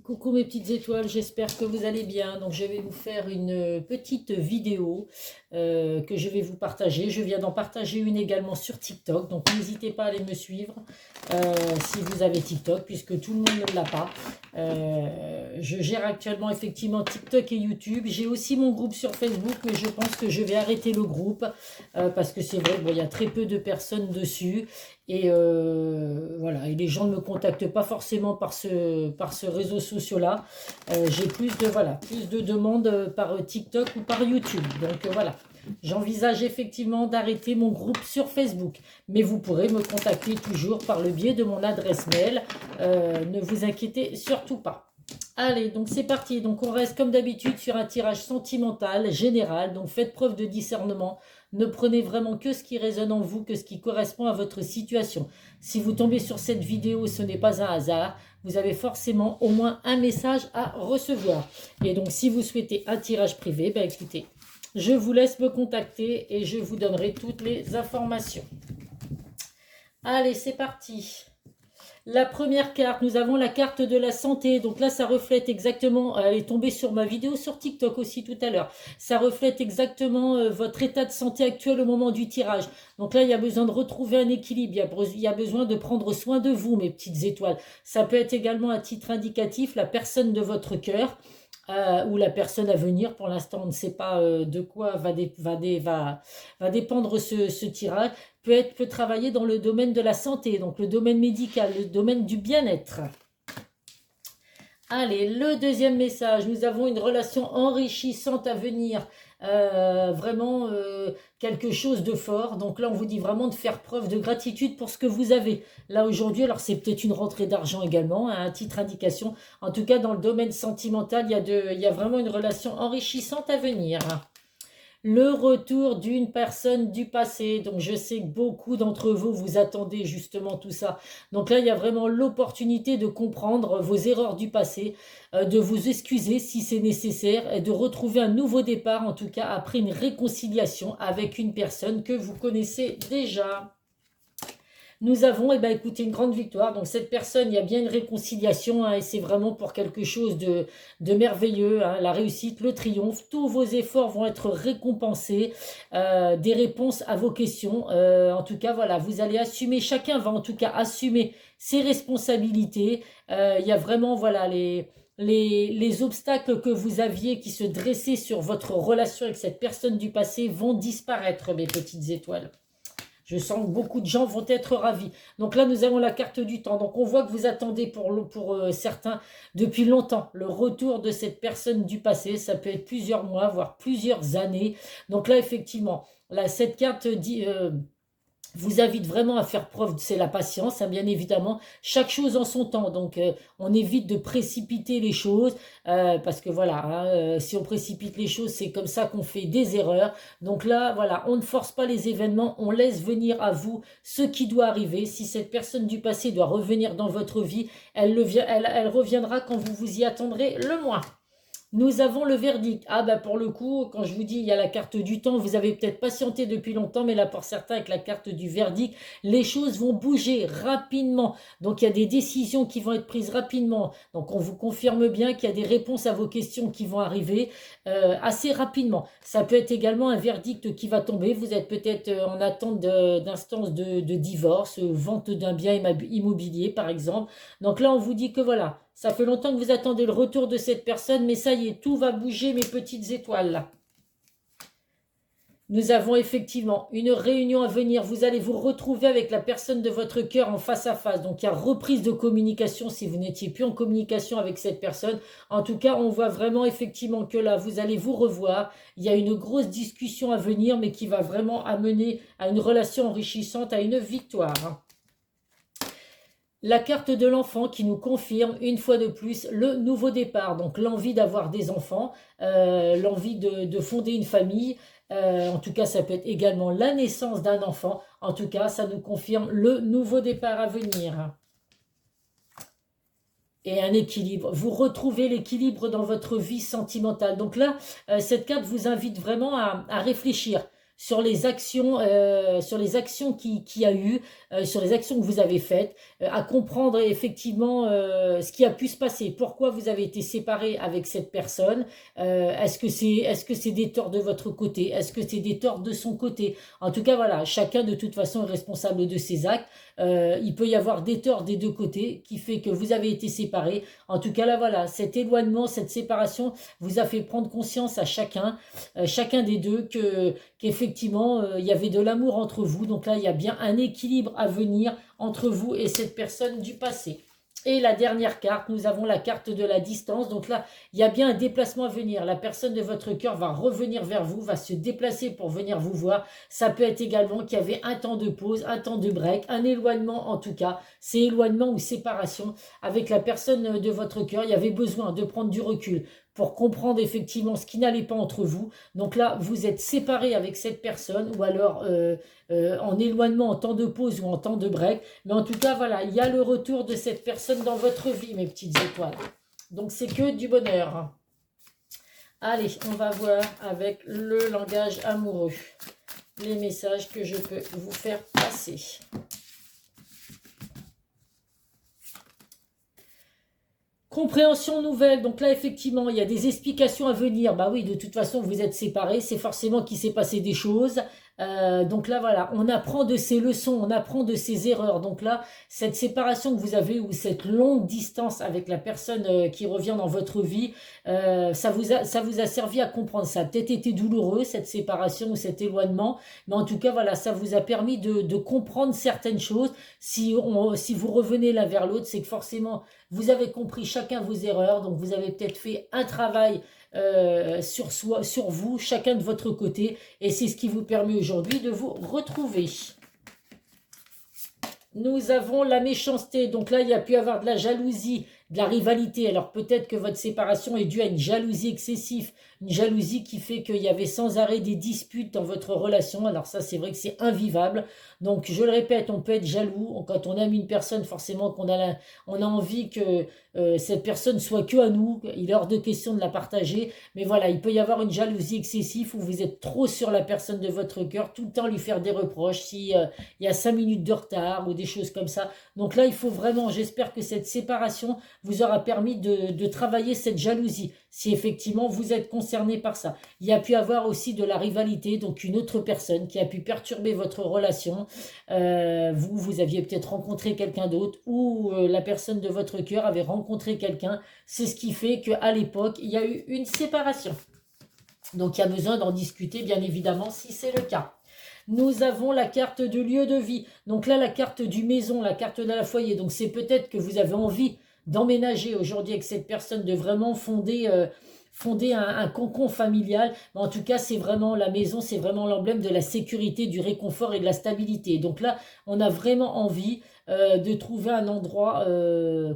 Coucou mes petites étoiles, j'espère que vous allez bien. Donc je vais vous faire une petite vidéo que je vais vous partager. Je viens d'en partager une également sur TikTok, donc n'hésitez pas à aller me suivre si vous avez TikTok, puisque tout le monde ne l'a pas. Je gère actuellement effectivement TikTok et YouTube. J'ai aussi mon groupe sur Facebook, mais je pense que je vais arrêter le groupe parce que c'est vrai, bon, il y a très peu de personnes dessus. Et voilà, et les gens ne me contactent pas forcément par ce réseau social-là. J'ai plus de demandes par TikTok ou par YouTube. Donc voilà, j'envisage effectivement d'arrêter mon groupe sur Facebook. Mais vous pourrez me contacter toujours par le biais de mon adresse mail. Ne vous inquiétez surtout pas. Allez, donc c'est parti. Donc on reste comme d'habitude sur un tirage sentimental, général. Donc faites preuve de discernement. Ne prenez vraiment que ce qui résonne en vous, que ce qui correspond à votre situation. Si vous tombez sur cette vidéo, ce n'est pas un hasard. Vous avez forcément au moins un message à recevoir. Et donc si vous souhaitez un tirage privé, ben écoutez, je vous laisse me contacter et je vous donnerai toutes les informations. Allez, c'est parti. La première carte, nous avons la carte de la santé. Donc là, ça reflète exactement, elle est tombée sur ma vidéo sur TikTok aussi tout à l'heure. Ça reflète exactement votre état de santé actuel au moment du tirage. Donc là, il y a besoin de retrouver un équilibre. Il y a besoin de prendre soin de vous, mes petites étoiles. Ça peut être également à titre indicatif la personne de votre cœur. Ou la personne à venir. Pour l'instant, on ne sait pas de quoi va dépendre ce tirage. Peut travailler dans le domaine de la santé, donc le domaine médical, le domaine du bien-être. Allez, le deuxième message, nous avons une relation enrichissante à venir, vraiment quelque chose de fort. Donc là, on vous dit vraiment de faire preuve de gratitude pour ce que vous avez. Là, aujourd'hui, alors c'est peut-être une rentrée d'argent également, hein, à titre indication. En tout cas, dans le domaine sentimental, il y a vraiment une relation enrichissante à venir. Le retour d'une personne du passé. Donc, je sais que beaucoup d'entre vous, vous attendez justement tout ça. Donc là, il y a vraiment l'opportunité de comprendre vos erreurs du passé, de vous excuser si c'est nécessaire et de retrouver un nouveau départ, en tout cas après une réconciliation avec une personne que vous connaissez déjà. Nous avons, eh ben, écoutez, une grande victoire. Donc cette personne, il y a bien une réconciliation, hein, et c'est vraiment pour quelque chose de merveilleux, hein, la réussite, le triomphe. Tous vos efforts vont être récompensés, des réponses à vos questions. En tout cas, voilà, vous allez assumer, chacun va en tout cas assumer ses responsabilités. Il y a vraiment, voilà, les obstacles que vous aviez qui se dressaient sur votre relation avec cette personne du passé vont disparaître, mes petites étoiles. Je sens que beaucoup de gens vont être ravis. Donc là, nous avons la carte du temps. Donc on voit que vous attendez pour certains depuis longtemps le retour de cette personne du passé. Ça peut être plusieurs mois, voire plusieurs années. Donc là, effectivement, là, cette carte dit... vous invite vraiment à faire preuve, c'est la patience, hein, bien évidemment, chaque chose en son temps, donc on évite de précipiter les choses, parce que voilà, hein, si on précipite les choses, c'est comme ça qu'on fait des erreurs, donc là, voilà, on ne force pas les événements, on laisse venir à vous ce qui doit arriver. Si cette personne du passé doit revenir dans votre vie, elle reviendra quand vous vous y attendrez le moins. Nous avons le verdict. Ah bah pour le coup, quand je vous dis il y a la carte du temps, vous avez peut-être patienté depuis longtemps, mais là pour certains avec la carte du verdict, les choses vont bouger rapidement. Donc il y a des décisions qui vont être prises rapidement. Donc on vous confirme bien qu'il y a des réponses à vos questions qui vont arriver assez rapidement. Ça peut être également un verdict qui va tomber. Vous êtes peut-être en attente d'instance de divorce, vente d'un bien immobilier par exemple. Donc là on vous dit que voilà. Ça fait longtemps que vous attendez le retour de cette personne, mais ça y est, tout va bouger, mes petites étoiles là. Nous avons effectivement une réunion à venir. Vous allez vous retrouver avec la personne de votre cœur en face à face. Donc il y a reprise de communication si vous n'étiez plus en communication avec cette personne. En tout cas, on voit vraiment effectivement que là, vous allez vous revoir. Il y a une grosse discussion à venir, mais qui va vraiment amener à une relation enrichissante, à une victoire. La carte de l'enfant qui nous confirme une fois de plus le nouveau départ, donc l'envie d'avoir des enfants, l'envie de fonder une famille, en tout cas ça peut être également la naissance d'un enfant, en tout cas ça nous confirme le nouveau départ à venir. Et un équilibre, vous retrouvez l'équilibre dans votre vie sentimentale. Donc là, cette carte vous invite vraiment à réfléchir. sur les actions qu'il y a eu, sur les actions que vous avez faites, à comprendre effectivement ce qui a pu se passer, pourquoi vous avez été séparé avec cette personne, est-ce que c'est des torts de votre côté, est-ce que c'est des torts de son côté. En tout cas, voilà, chacun de toute façon est responsable de ses actes. Il peut y avoir des torts des deux côtés qui fait que vous avez été séparés. En tout cas, là, voilà, cet éloignement, cette séparation vous a fait prendre conscience à chacun des deux, qu'effectivement, il y avait de l'amour entre vous. Donc là, il y a bien un équilibre à venir entre vous et cette personne du passé. Et la dernière carte, nous avons la carte de la distance. Donc là, il y a bien un déplacement à venir. La personne de votre cœur va revenir vers vous, va se déplacer pour venir vous voir. Ça peut être également qu'il y avait un temps de pause, un temps de break, un éloignement en tout cas. C'est éloignement ou séparation avec la personne de votre cœur. Il y avait besoin de prendre du recul pour comprendre effectivement ce qui n'allait pas entre vous. Donc là, vous êtes séparé avec cette personne ou alors en éloignement, en temps de pause ou en temps de break. Mais en tout cas, voilà, il y a le retour de cette personne dans votre vie, mes petites étoiles. Donc c'est que du bonheur. Allez, on va voir avec le langage amoureux les messages que je peux vous faire passer. Compréhension nouvelle, donc là effectivement il y a des explications à venir. Bah oui, de toute façon vous êtes séparés, c'est forcément qu'il s'est passé des choses. Donc là voilà, on apprend de ses leçons, on apprend de ses erreurs. Donc là, cette séparation que vous avez ou cette longue distance avec la personne qui revient dans votre vie, ça vous a servi à comprendre. Ça a peut-être été douloureux cette séparation ou cet éloignement, mais en tout cas voilà, ça vous a permis de comprendre certaines choses. Si vous revenez l'un vers l'autre, c'est que forcément vous avez compris chacun vos erreurs, donc vous avez peut-être fait un travail sur vous, chacun de votre côté, et c'est ce qui vous permet aujourd'hui de vous retrouver. Nous avons la méchanceté, donc là il y a pu avoir de la jalousie, de la rivalité. Alors peut-être que votre séparation est due à une jalousie excessive, une jalousie qui fait qu'il y avait sans arrêt des disputes dans votre relation. Alors ça c'est vrai que c'est invivable. Donc je le répète, on peut être jaloux quand on aime une personne, forcément qu'on a on a envie que cette personne soit que à nous. Il est hors de question de la partager. Mais voilà, il peut y avoir une jalousie excessive où vous êtes trop sur la personne de votre cœur, tout le temps lui faire des reproches si il y a 5 minutes de retard ou des choses comme ça. Donc là il faut vraiment, j'espère que cette séparation vous aura permis de travailler cette jalousie, si effectivement vous êtes concerné par ça. Il y a pu avoir aussi de la rivalité, donc une autre personne qui a pu perturber votre relation. Vous aviez peut-être rencontré quelqu'un d'autre ou la personne de votre cœur avait rencontré quelqu'un. C'est ce qui fait qu'à l'époque, il y a eu une séparation. Donc il y a besoin d'en discuter, bien évidemment, si c'est le cas. Nous avons la carte de lieu de vie. Donc là, la carte du maison, la carte de la foyer. Donc c'est peut-être que vous avez envie d'emménager aujourd'hui avec cette personne, de vraiment fonder un cocon familial. Mais en tout cas, c'est vraiment la maison, c'est vraiment l'emblème de la sécurité, du réconfort et de la stabilité. Donc là, on a vraiment envie de trouver un endroit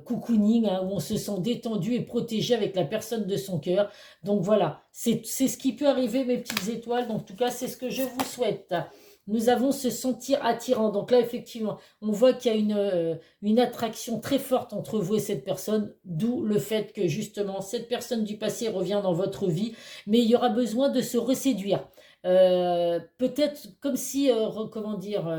cocooning, hein, où on se sent détendu et protégé avec la personne de son cœur. Donc voilà, c'est ce qui peut arriver, mes petites étoiles. Donc en tout cas, c'est ce que je vous souhaite. Nous avons se sentir attirant. Donc là, effectivement, on voit qu'il y a une attraction très forte entre vous et cette personne, d'où le fait que justement, cette personne du passé revient dans votre vie, mais il y aura besoin de se reséduire. Peut-être comme si, comment dire,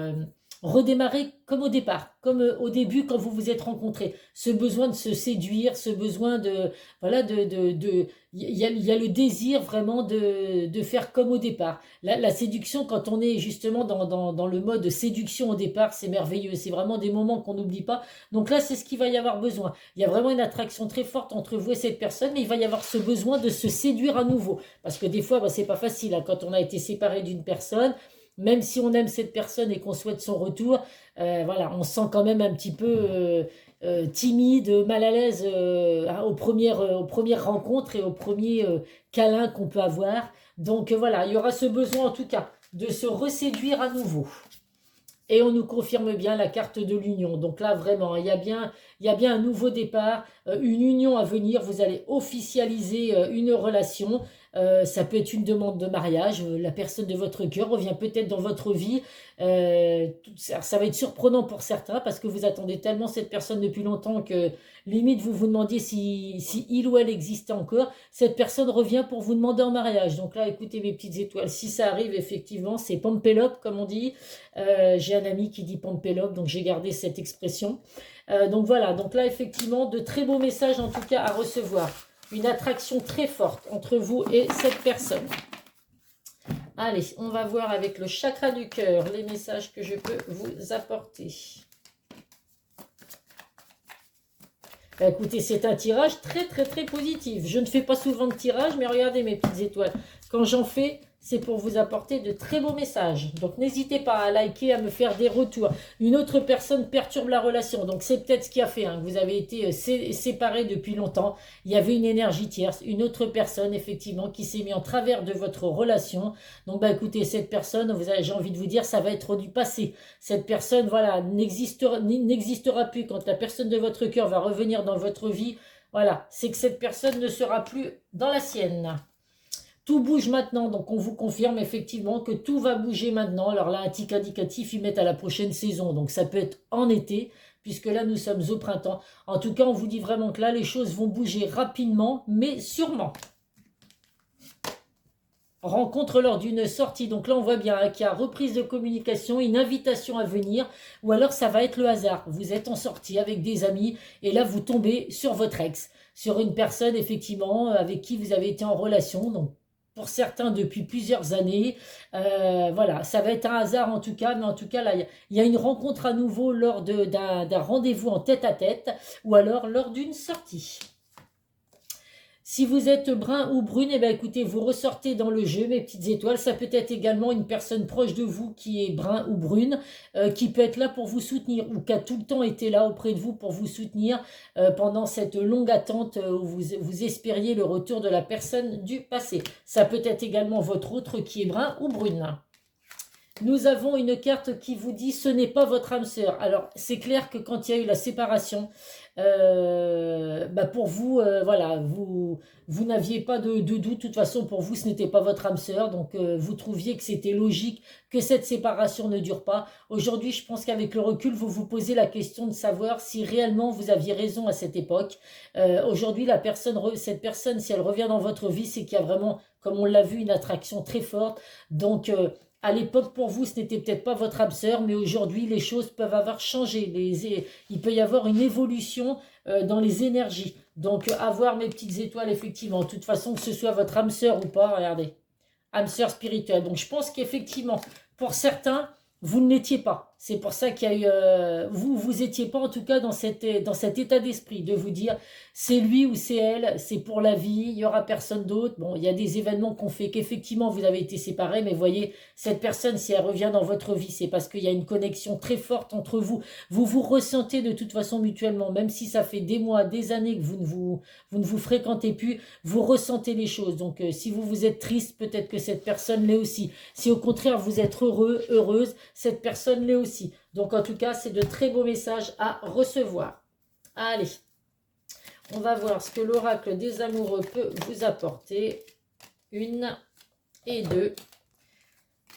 redémarrer comme au départ, comme au début quand vous vous êtes rencontrés. Ce besoin de se séduire, ce besoin de... Voilà, il y a le désir vraiment de faire comme au départ. La séduction, quand on est justement dans le mode séduction au départ, c'est merveilleux. C'est vraiment des moments qu'on n'oublie pas. Donc là, c'est ce qu'il va y avoir besoin. Il y a vraiment une attraction très forte entre vous et cette personne, mais il va y avoir ce besoin de se séduire à nouveau. Parce que des fois, bah, c'est pas facile, hein, quand on a été séparé d'une personne. Même si on aime cette personne et qu'on souhaite son retour, voilà, on se sent quand même un petit peu timide, mal à l'aise hein, aux premières rencontres et aux premiers câlins qu'on peut avoir. Donc voilà, il y aura ce besoin en tout cas de se reséduire à nouveau. Et on nous confirme bien la carte de l'union. Donc là, vraiment, il y a bien il y a bien un nouveau départ, une union à venir, vous allez officialiser une relation. Ça peut être une demande de mariage, la personne de votre cœur revient peut-être dans votre vie. Ça va être surprenant pour certains parce que vous attendez tellement cette personne depuis longtemps que limite vous vous demandiez si il ou elle existait encore. Cette personne revient pour vous demander en mariage. Donc là, écoutez mes petites étoiles, si ça arrive effectivement, c'est Pompelope comme on dit. J'ai un ami qui dit Pompelope, donc j'ai gardé cette expression. Donc voilà, donc là effectivement, de très beaux messages en tout cas à recevoir. Une attraction très forte entre vous et cette personne. Allez, on va voir avec le chakra du cœur les messages que je peux vous apporter. Bah, écoutez, c'est un tirage très positif. Je ne fais pas souvent de tirage, mais regardez mes petites étoiles. Quand j'en fais, c'est pour vous apporter de très beaux messages. Donc n'hésitez pas à liker, à me faire des retours. Une autre personne perturbe la relation. Donc c'est peut-être ce qui a fait que vous avez été séparés depuis longtemps. Il y avait une énergie tierce, une autre personne effectivement qui s'est mise en travers de votre relation. Donc bah écoutez, cette personne, j'ai envie de vous dire, ça va être du passé. Cette personne, voilà, n'existera plus quand la personne de votre cœur va revenir dans votre vie. Voilà, c'est que cette personne ne sera plus dans la sienne. Tout bouge maintenant, donc on vous confirme effectivement que tout va bouger maintenant. Alors là, un tic indicatif, ils mettent à la prochaine saison, donc ça peut être en été, puisque là nous sommes au printemps. En tout cas, on vous dit vraiment que là, les choses vont bouger rapidement, mais sûrement. Rencontre lors d'une sortie, donc là on voit bien qu'il y a reprise de communication, une invitation à venir, ou alors ça va être le hasard. Vous êtes en sortie avec des amis, et là vous tombez sur votre ex, sur une personne effectivement avec qui vous avez été en relation, donc pour certains depuis plusieurs années. Voilà, ça va être un hasard en tout cas, mais en tout cas là, il y a une rencontre à nouveau lors d'un rendez-vous en tête-à-tête, ou alors lors d'une sortie. Si vous êtes brun ou brune, eh bien, écoutez, vous ressortez dans le jeu, mes petites étoiles. Ça peut être également une personne proche de vous qui est brun ou brune, qui peut être là pour vous soutenir ou qui a tout le temps été là auprès de vous pour vous soutenir pendant cette longue attente où vous espériez le retour de la personne du passé. Ça peut être également votre autre qui est brun ou brune. Nous avons une carte qui vous dit ce n'est pas votre âme sœur. Alors, c'est clair que quand il y a eu la séparation, pour vous, voilà, vous n'aviez pas de doute. De toute façon, pour vous, ce n'était pas votre âme sœur. Donc, vous trouviez que c'était logique que cette séparation ne dure pas. Aujourd'hui, je pense qu'avec le recul, vous vous posez la question de savoir si réellement vous aviez raison à cette époque. Aujourd'hui, cette personne, si elle revient dans votre vie, c'est qu'il y a vraiment, comme on l'a vu, une attraction très forte. Donc, à l'époque, pour vous, ce n'était peut-être pas votre âme sœur, mais aujourd'hui, les choses peuvent avoir changé. Il peut y avoir une évolution dans les énergies. Donc, à voir mes petites étoiles, effectivement. De toute façon, que ce soit votre âme sœur ou pas, regardez. Âme sœur spirituelle. Donc, je pense qu'effectivement, pour certains, vous ne l'étiez pas. C'est pour ça qu'il y a eu... vous étiez pas, en tout cas, dans cet état d'esprit de vous dire, c'est lui ou c'est elle, c'est pour la vie, il y aura personne d'autre. Bon, il y a des événements qu'on fait qu'effectivement, vous avez été séparés, mais voyez, cette personne, si elle revient dans votre vie, c'est parce qu'il y a une connexion très forte entre vous. Vous vous ressentez de toute façon mutuellement, même si ça fait des mois, des années que vous ne vous fréquentez plus, vous ressentez les choses. Donc, si vous êtes triste, peut-être que cette personne l'est aussi. Si au contraire, vous êtes heureux, heureuse, cette personne l'est aussi. Donc, en tout cas, c'est de très beaux messages à recevoir. Allez, on va voir ce que l'oracle des amoureux peut vous apporter. 1 et 2.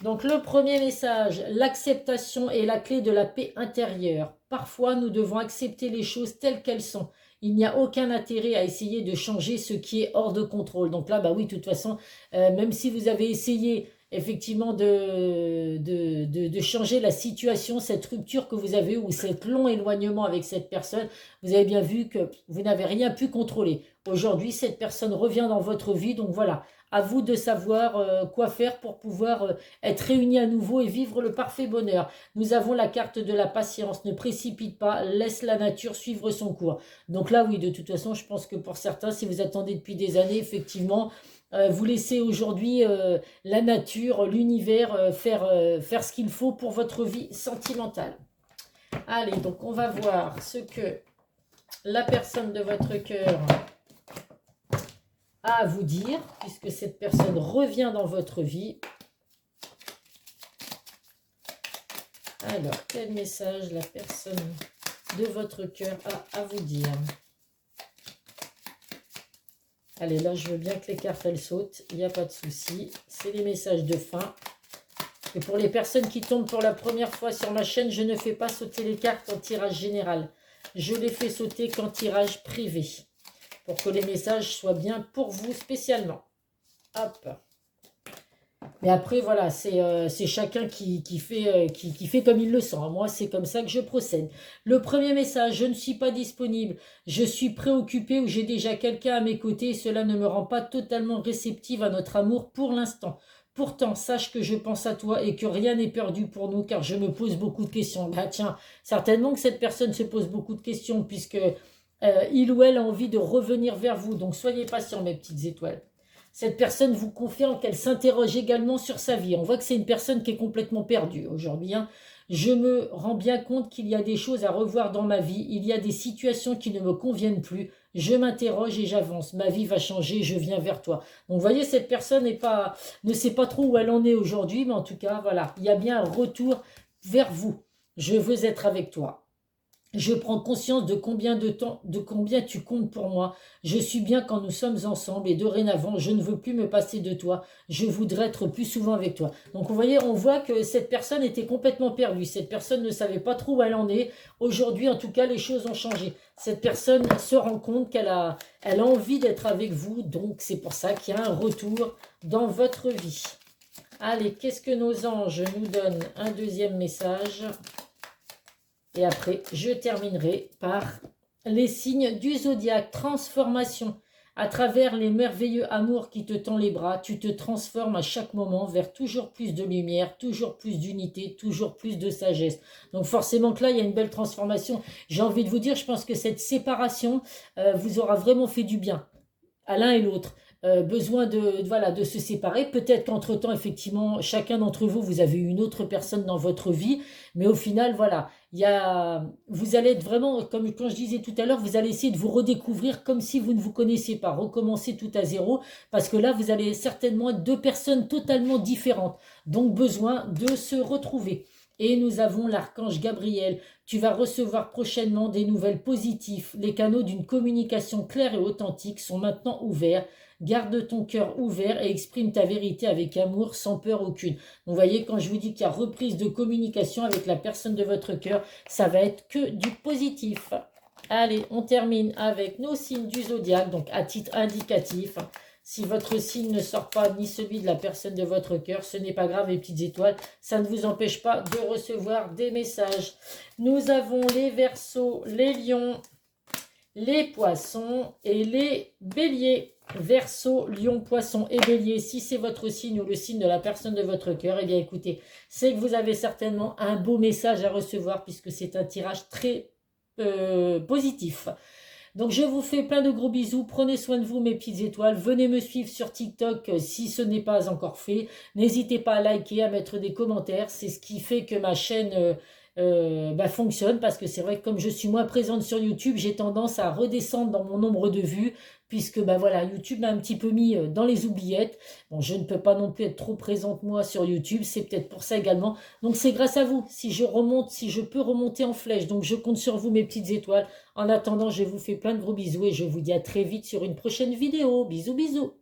Donc, le premier message, l'acceptation est la clé de la paix intérieure. Parfois, nous devons accepter les choses telles qu'elles sont. Il n'y a aucun intérêt à essayer de changer ce qui est hors de contrôle. Donc là, bah oui, de toute façon, même si vous avez essayé effectivement de changer la situation, cette rupture que vous avez eue ou cet long éloignement avec cette personne, vous avez bien vu que vous n'avez rien pu contrôler. Aujourd'hui, cette personne revient dans votre vie, donc voilà, à vous de savoir quoi faire pour pouvoir être réunis à nouveau et vivre le parfait bonheur. Nous avons la carte de la patience, ne précipite pas, laisse la nature suivre son cours. Donc là, oui, de toute façon, je pense que pour certains, si vous attendez depuis des années, effectivement, vous laissez aujourd'hui la nature, l'univers faire ce qu'il faut pour votre vie sentimentale. Allez, donc on va voir ce que la personne de votre cœur a à vous dire, puisque cette personne revient dans votre vie. Alors, quel message la personne de votre cœur a à vous dire. Allez, là, je veux bien que les cartes, elles sautent. Il n'y a pas de souci. C'est les messages de fin. Et pour les personnes qui tombent pour la première fois sur ma chaîne, je ne fais pas sauter les cartes en tirage général. Je les fais sauter qu'en tirage privé. Pour que les messages soient bien pour vous spécialement. Hop. Mais après, voilà, c'est chacun qui fait comme il le sent. Moi, c'est comme ça que je procède. Le premier message, je ne suis pas disponible. Je suis préoccupé ou j'ai déjà quelqu'un à mes côtés. Et cela ne me rend pas totalement réceptive à notre amour pour l'instant. Pourtant, sache que je pense à toi et que rien n'est perdu pour nous car je me pose beaucoup de questions. Bah tiens, certainement que cette personne se pose beaucoup de questions puisque il ou elle a envie de revenir vers vous. Donc, soyez patients, mes petites étoiles. Cette personne vous confirme qu'elle s'interroge également sur sa vie. On voit que c'est une personne qui est complètement perdue aujourd'hui. Hein. Je me rends bien compte qu'il y a des choses à revoir dans ma vie. Il y a des situations qui ne me conviennent plus. Je m'interroge et j'avance. Ma vie va changer, je viens vers toi. Donc vous voyez, cette personne ne sait pas trop où elle en est aujourd'hui. Mais en tout cas, voilà, il y a bien un retour vers vous. Je veux être avec toi. Je prends conscience de combien tu comptes pour moi. Je suis bien quand nous sommes ensemble et dorénavant, je ne veux plus me passer de toi. Je voudrais être plus souvent avec toi. Donc, vous voyez, on voit que cette personne était complètement perdue. Cette personne ne savait pas trop où elle en est. Aujourd'hui, en tout cas, les choses ont changé. Cette personne se rend compte qu'elle a envie d'être avec vous. Donc, c'est pour ça qu'il y a un retour dans votre vie. Allez, qu'est-ce que nos anges nous donnent? Un deuxième message. Et après, je terminerai par les signes du zodiaque. Transformation. À travers les merveilleux amours qui te tend les bras, tu te transformes à chaque moment vers toujours plus de lumière, toujours plus d'unité, toujours plus de sagesse. Donc forcément que là, il y a une belle transformation. J'ai envie de vous dire, je pense que cette séparation vous aura vraiment fait du bien à l'un et l'autre. Besoin de se séparer. Peut-être qu'entre-temps, effectivement, chacun d'entre vous, vous avez une autre personne dans votre vie. Mais au final, voilà, vous allez être vraiment, comme quand je disais tout à l'heure, vous allez essayer de vous redécouvrir comme si vous ne vous connaissiez pas. Recommencer tout à zéro. Parce que là, vous allez certainement être deux personnes totalement différentes. Donc, besoin de se retrouver. Et nous avons l'archange Gabriel. Tu vas recevoir prochainement des nouvelles positives. Les canaux d'une communication claire et authentique sont maintenant ouverts. Garde ton cœur ouvert et exprime ta vérité avec amour, sans peur aucune. Vous voyez, quand je vous dis qu'il y a reprise de communication avec la personne de votre cœur, ça va être que du positif. Allez, on termine avec nos signes du zodiaque, donc à titre indicatif. Si votre signe ne sort pas, ni celui de la personne de votre cœur, ce n'est pas grave, les petites étoiles. Ça ne vous empêche pas de recevoir des messages. Nous avons les Verseaux, les Lions, les Poissons et les Béliers. Verseau, Lion, Poisson et Bélier, si c'est votre signe ou le signe de la personne de votre cœur, eh bien écoutez, c'est que vous avez certainement un beau message à recevoir puisque c'est un tirage très positif. Donc je vous fais plein de gros bisous, prenez soin de vous mes petites étoiles, venez me suivre sur TikTok si ce n'est pas encore fait, n'hésitez pas à liker, à mettre des commentaires, c'est ce qui fait que ma chaîne fonctionne, parce que c'est vrai que comme je suis moins présente sur YouTube, j'ai tendance à redescendre dans mon nombre de vues, puisque voilà, YouTube m'a un petit peu mis dans les oubliettes. Bon, je ne peux pas non plus être trop présente moi sur YouTube, c'est peut-être pour ça également. Donc c'est grâce à vous, si je peux remonter en flèche. Donc je compte sur vous mes petites étoiles. En attendant, je vous fais plein de gros bisous et je vous dis à très vite sur une prochaine vidéo. Bisous, bisous.